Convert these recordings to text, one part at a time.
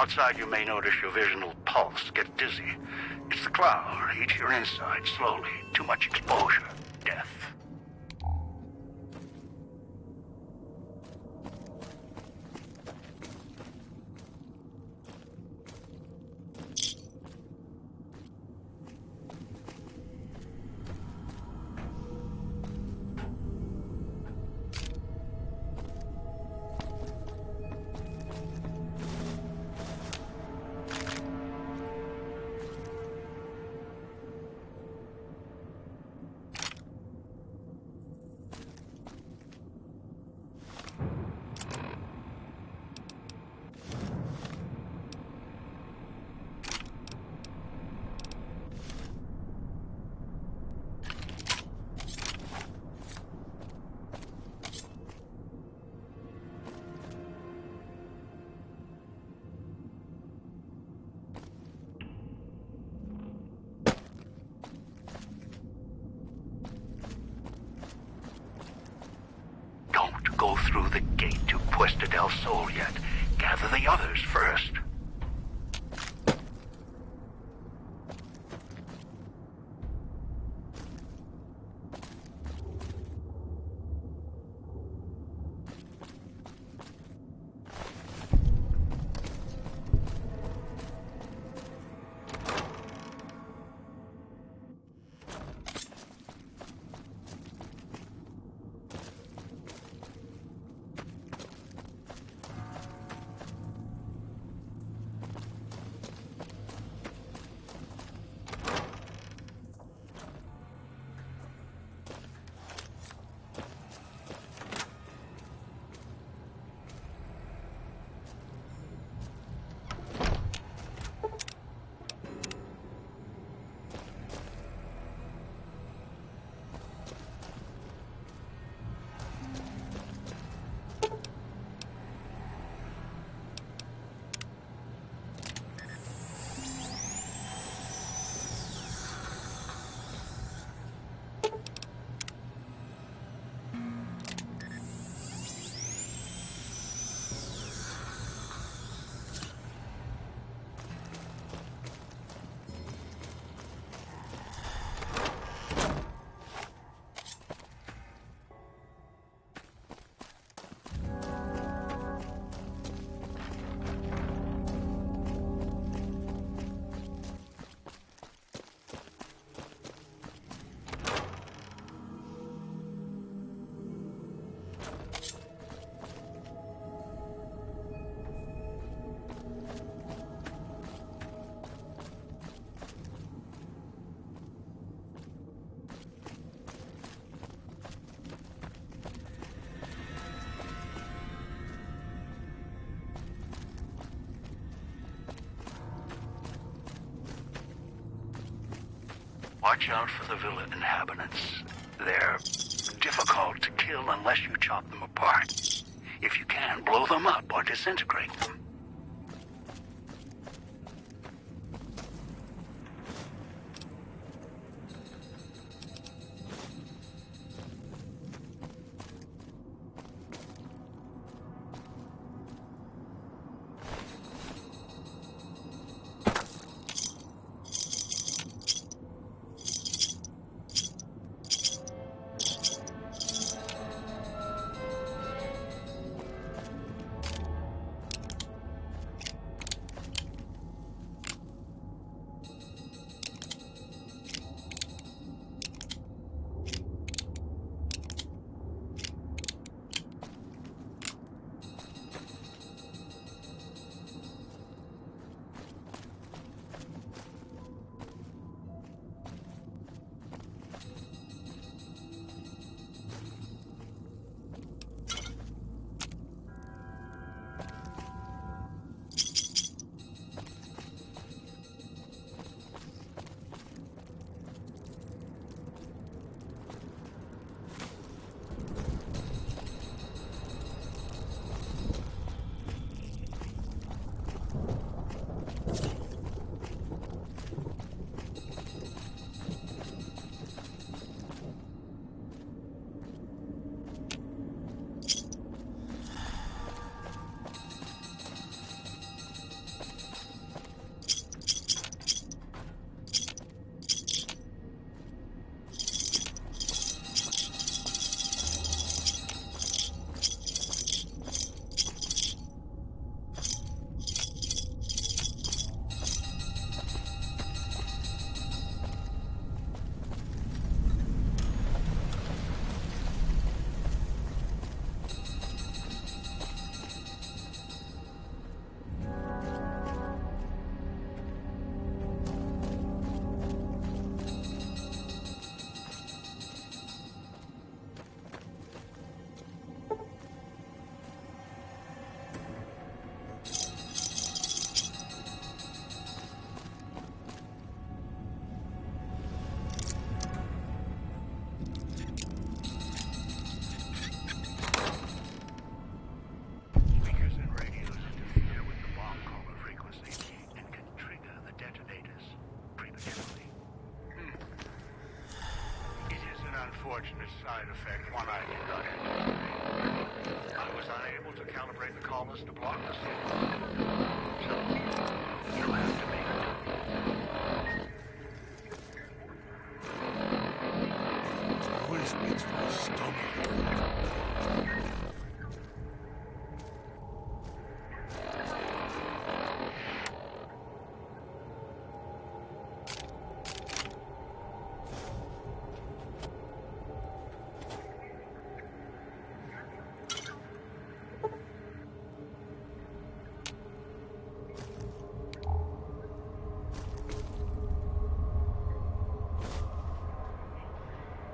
Outside, you may notice your vision will pulse, get dizzy. It's the cloud. Eat your inside slowly. Too much exposure. Death. Go through the gate to Puesta del Sol yet. Gather the others first. Watch out for the villa inhabitants. They're difficult to kill unless you chop them apart. If you can, blow them up or disintegrate them. unfortunate side effect, one I deducted. I was unable to calibrate the collars to block the signal. So, you'll have to make it always makes my stomach hurt.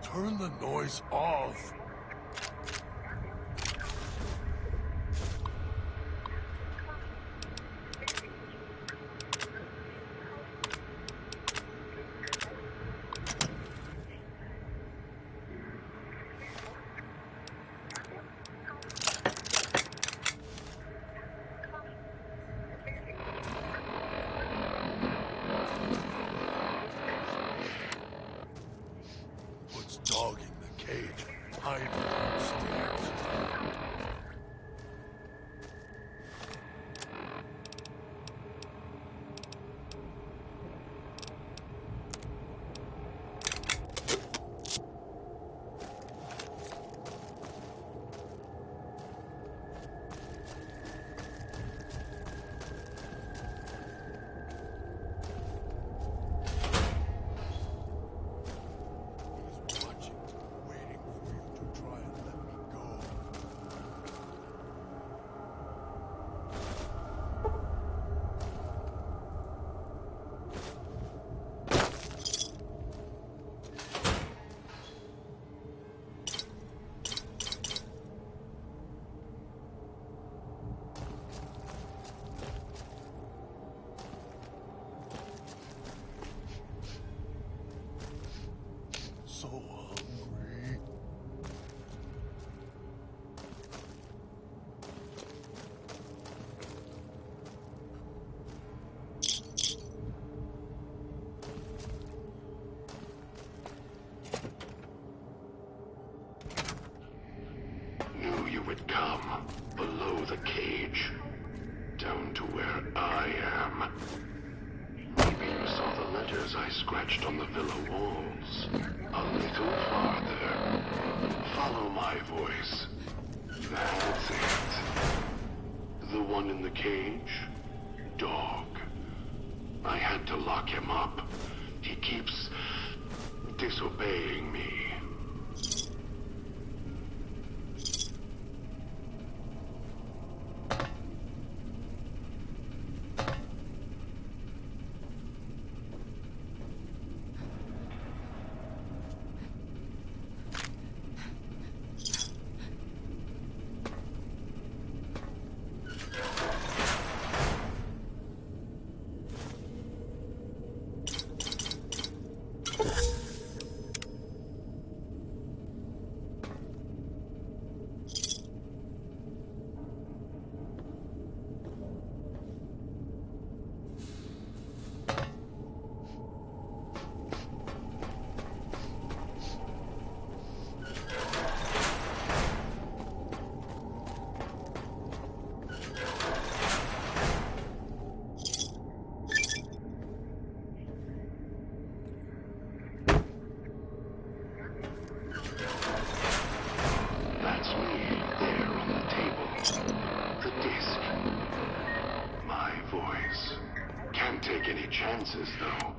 Turn the noise off. Dogging the cage, hiding downstairs. So hungry. Knew you would come below the cage, down to where I am. Maybe you saw the letters I scratched on the villa walls. A little farther. Follow my voice. That's it. The one in the cage? Dog. I had to lock him up. He keeps disobeying me. Chances, though.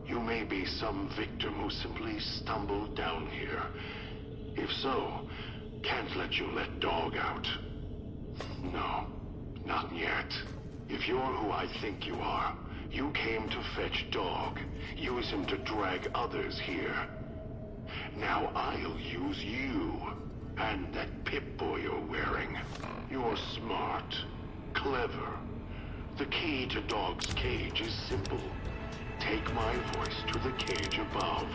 You may be some victim who simply stumbled down here. If so, can't let you let Dog out. No, not yet. If you're who I think you are, you came to fetch Dog, use him to drag others here. Now I'll use you, and that Pip-Boy you're wearing. You're smart, clever. The key to Dog's cage is simple. Take my voice to the cage above.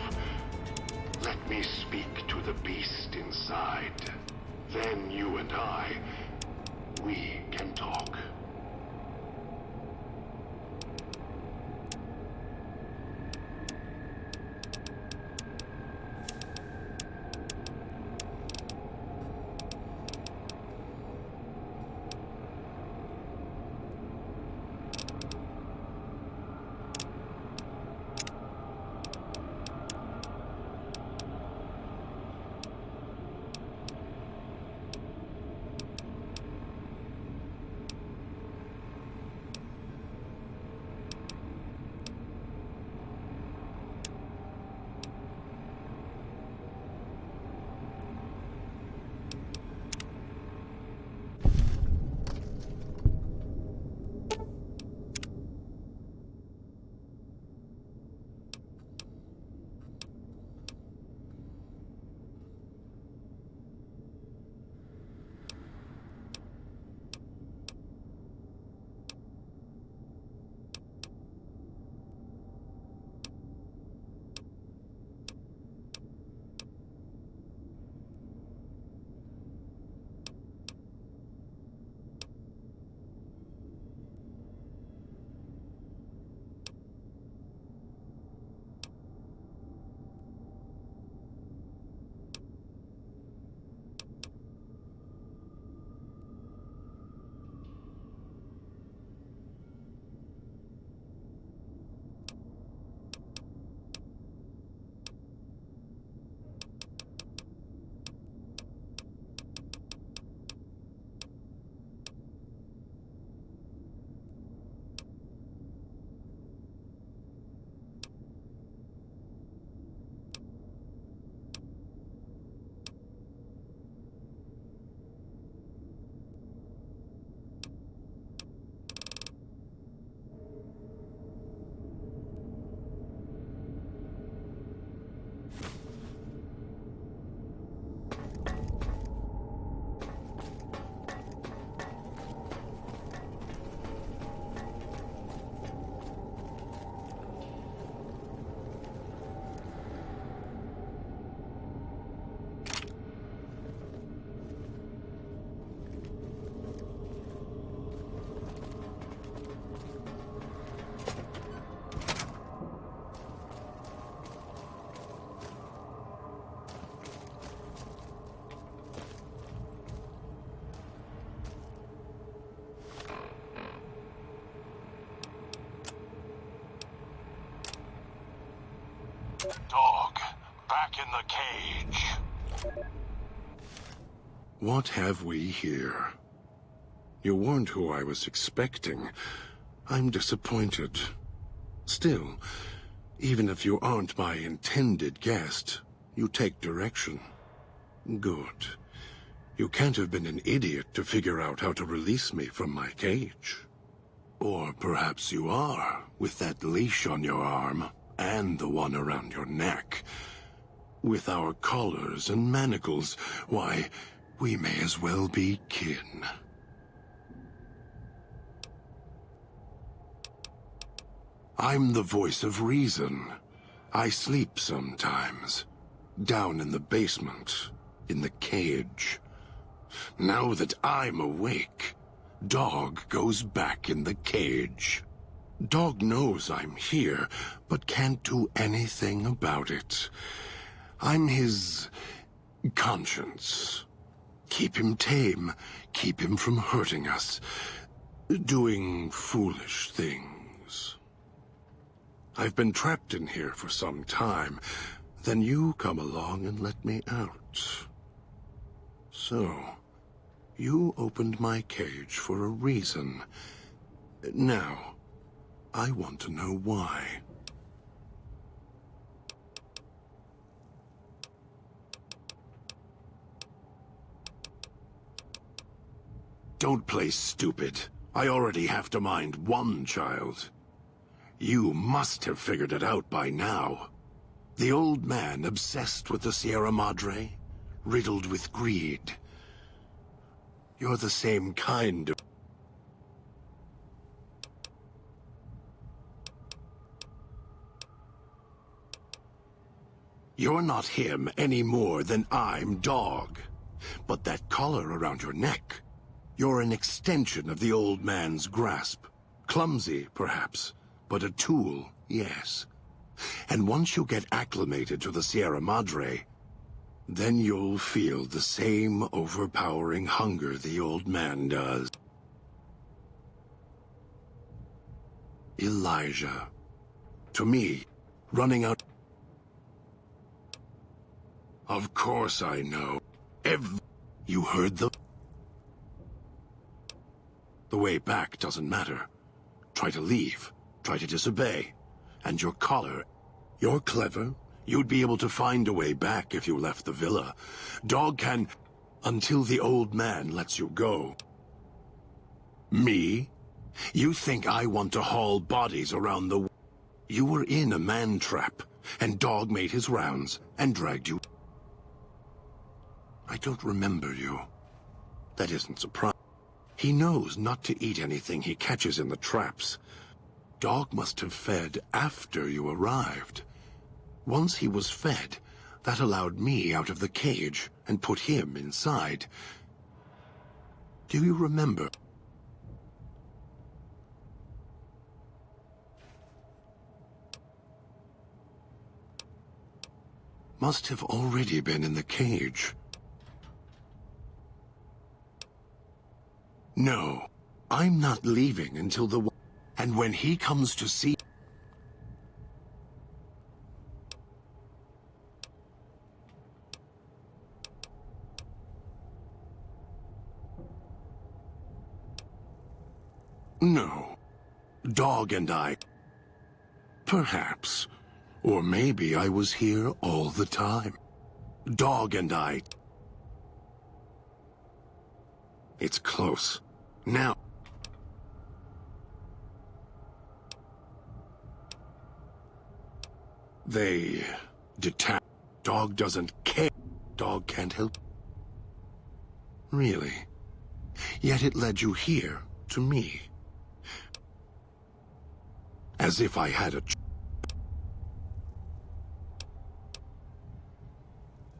Let me speak to the beast inside. Then you and we can talk. the cage. What have we here? You weren't who I was expecting. I'm disappointed. Still, even if you aren't my intended guest, you take direction. Good. You can't have been an idiot to figure out how to release me from my cage. Or perhaps you are, with that leash on your arm, and the one around your neck. With our collars and manacles, why, we may as well be kin. I'm the voice of reason. I sleep sometimes. Down in the basement, in the cage. Now that I'm awake, Dog goes back in the cage. Dog knows I'm here, but can't do anything about it. I'm his conscience. Keep him tame, keep him from hurting us, doing foolish things. I've been trapped in here for some time. Then you come along and let me out. So, you opened my cage for a reason. Now, I want to know why. Don't play stupid. I already have to mind one child. You must have figured it out by now. The old man obsessed with the Sierra Madre, riddled with greed. You're the same kind of... You're not him any more than I'm Dog. But that collar around your neck, you're an extension of the old man's grasp. Clumsy, perhaps, but a tool, yes. And once you get acclimated to the Sierra Madre, then you'll feel the same overpowering hunger the old man does. Elijah. To me, running out... Of course I know. You heard the... The way back doesn't matter. Try to leave. Try to disobey. And your collar... You're clever. You'd be able to find a way back if you left the villa. Dog can... Until the old man lets you go. Me? You think I want to haul bodies around the... You were in a man trap, and Dog made his rounds and dragged you... I don't remember you. That isn't surprising. He knows not to eat anything he catches in the traps. Dog must have fed after you arrived. Once he was fed, that allowed me out of the cage and put him inside. Do you remember? Must have already been in the cage. No, I'm not leaving until the... And when he comes to see... No. Dog and I... Perhaps. Or maybe I was here all the time. Dog and I... It's close. Now... They... detach... Dog doesn't care. Dog can't help... Really? Yet it led you here, to me. As if I had a...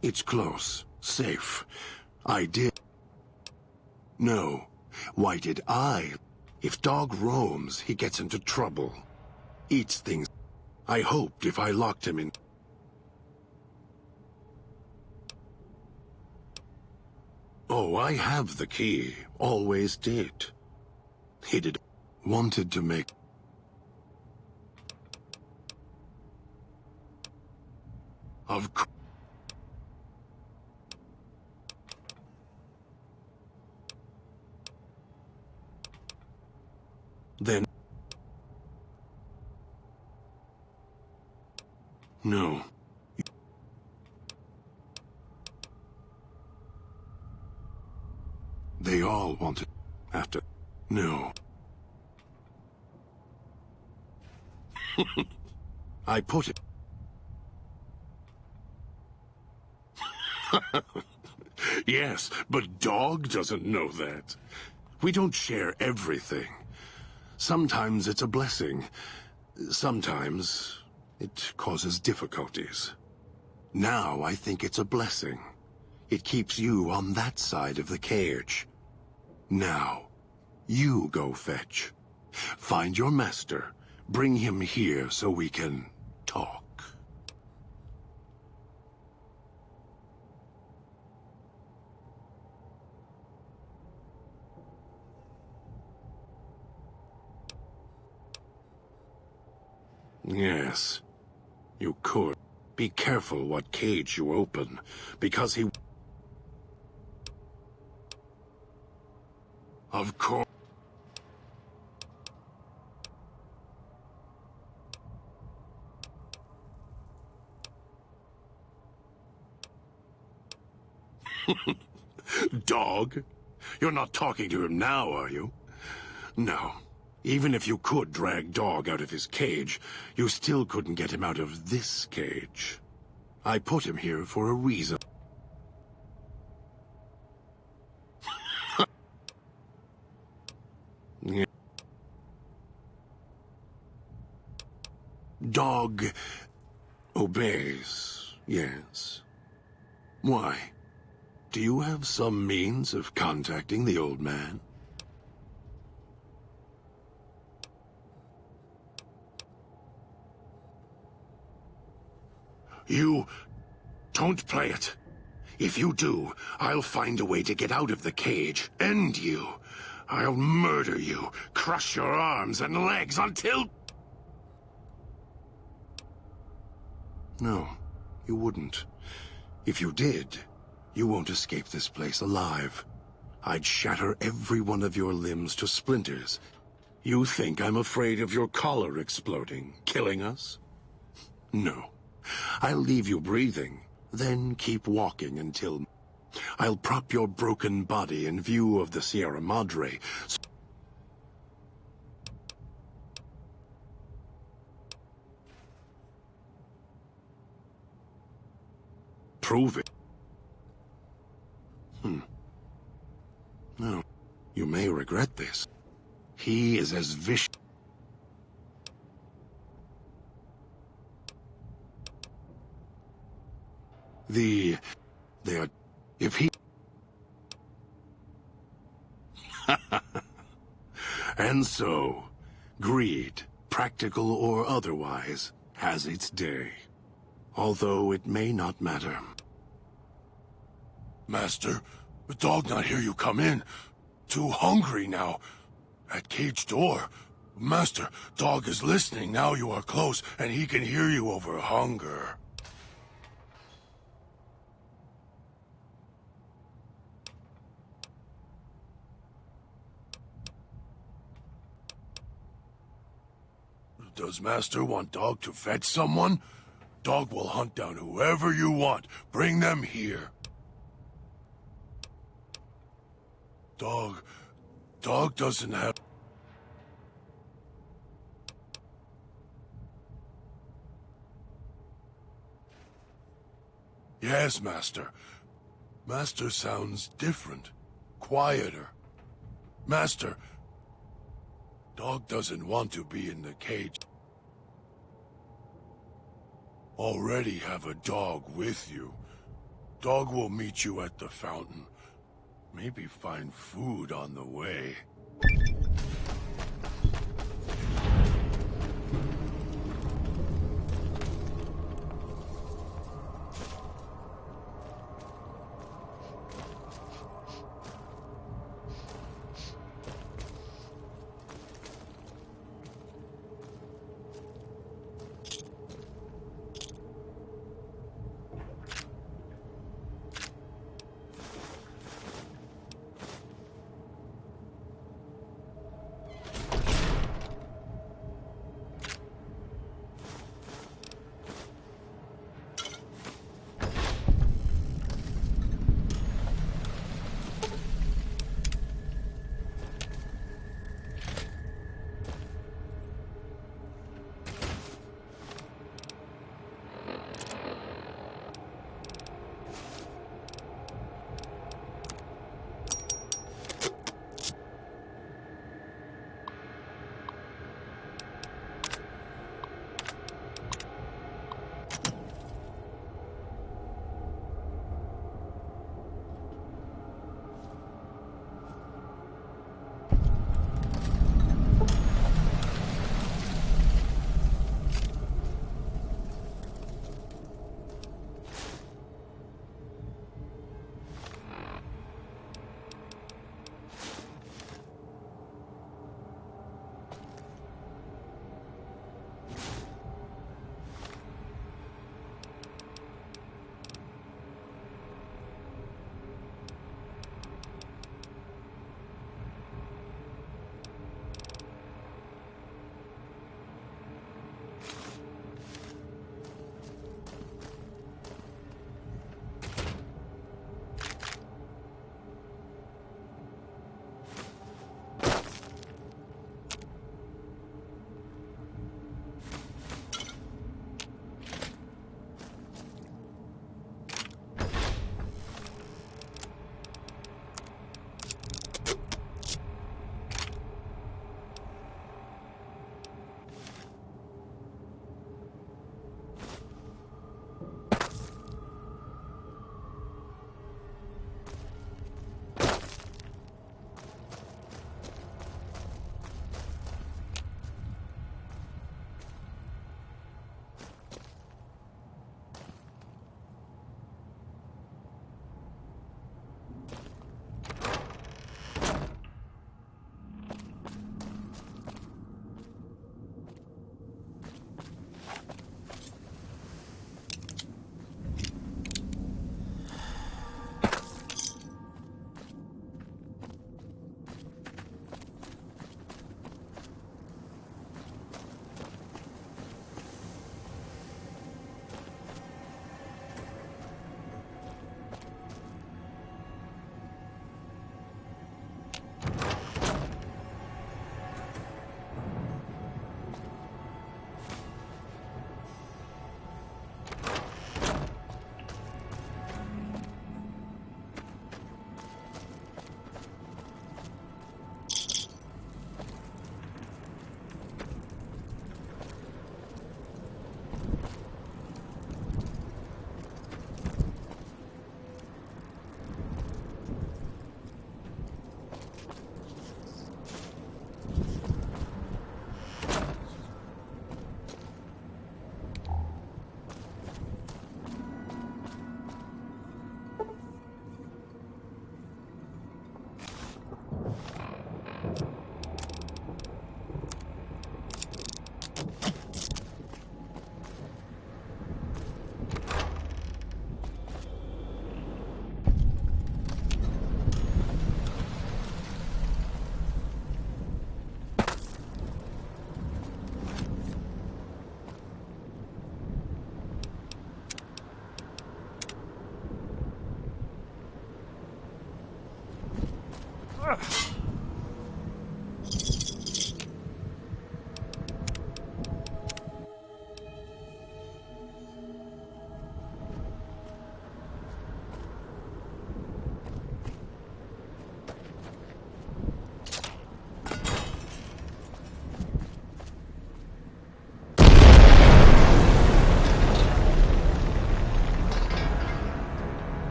It's close. Safe. I did... No. Why did I? If Dog roams, he gets into trouble. Eats things. I hoped if I locked him in... Oh, I have the key. Always did. He did... Wanted to make... Of course. Then... No. They all wanted... After... No. I put it... Yes, but Dog doesn't know that. We don't share everything. Sometimes it's a blessing. Sometimes it causes difficulties. Now I think it's a blessing. It keeps you on that side of the cage. Now, you go fetch. Find your master. Bring him here so we can talk. Yes, you could. Be careful what cage you open, because he... Of course... Dog? You're not talking to him now, are you? No. Even if you could drag Dog out of his cage, you still couldn't get him out of this cage. I put him here for a reason. Yeah. Dog obeys, yes. Why? Do you have some means of contacting the old man? You don't play it. If you do, I'll find a way to get out of the cage, end you. I'll murder you, crush your arms and legs until... No, you wouldn't. If you did, you won't escape this place alive. I'd shatter every one of your limbs to splinters. You think I'm afraid of your collar exploding, killing us? No. I'll leave you breathing, then keep walking until... I'll prop your broken body in view of the Sierra Madre. Prove it. No, you may regret this. He is as vicious... They are... If he... And so, greed, practical or otherwise, has its day. Although it may not matter. Master, the dog not hear you come in. Too hungry now. At cage door. Master, dog is listening now you are close, and he can hear you over hunger. Does Master want Dog to fetch someone? Dog will hunt down whoever you want. Bring them here. Dog doesn't have... Yes, Master. Master sounds different. Quieter. Master, Dog doesn't want to be in the cage. Already have a dog with you. Dog will meet you at the fountain. Maybe find food on the way.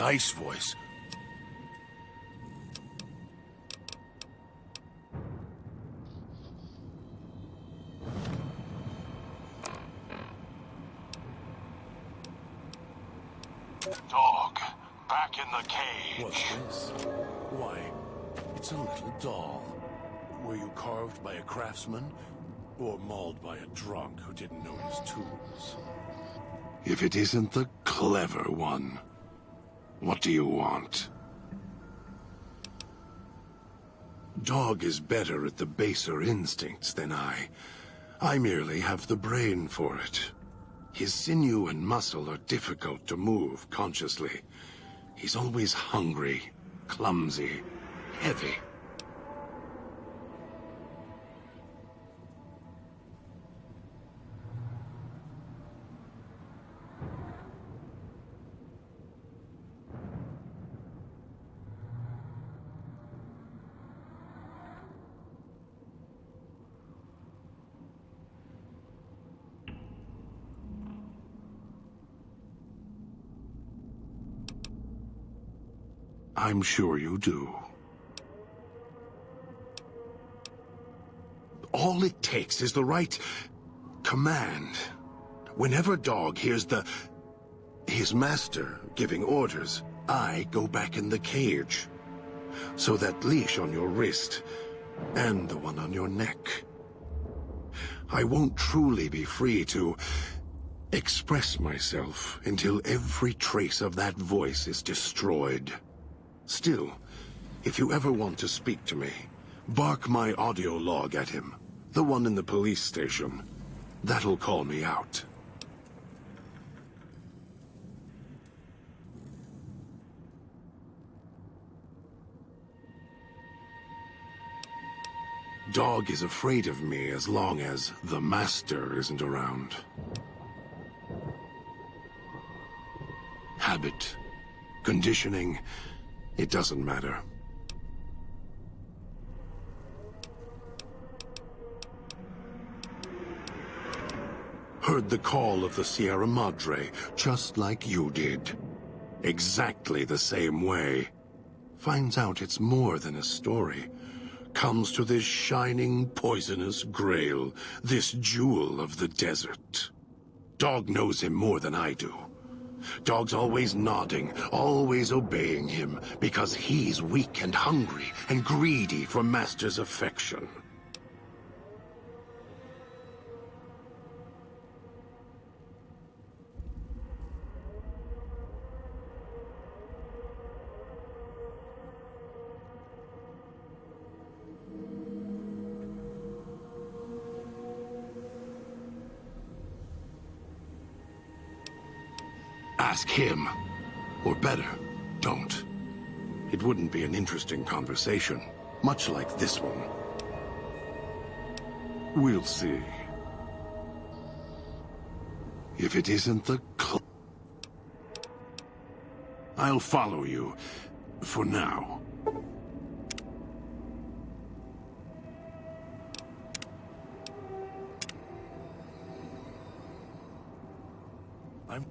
nice voice. Dog, back in the cage. What's this? Why, it's a little doll. Were you carved by a craftsman? Or mauled by a drunk who didn't know his tools? If it isn't the clever one, what do you want? Dog is better at the baser instincts than I. I merely have the brain for it. His sinew and muscle are difficult to move consciously. He's always hungry, clumsy, heavy. I'm sure you do. All it takes is the right command. Whenever Dog hears his master giving orders, I go back in the cage. So that leash on your wrist, and the one on your neck. I won't truly be free to express myself until every trace of that voice is destroyed. Still, if you ever want to speak to me, bark my audio log at him, the one in the police station. That'll call me out. Dog is afraid of me as long as the master isn't around. Habit, conditioning, it doesn't matter. Heard the call of the Sierra Madre, just like you did. Exactly the same way. Finds out it's more than a story. Comes to this shining, poisonous grail, this jewel of the desert. Dog knows him more than I do. Dog's always nodding, always obeying him, because he's weak and hungry and greedy for Master's affection. Ask him. Or better, don't. It wouldn't be an interesting conversation, much like this one. We'll see. If it isn't the I'll follow you, for now. I'm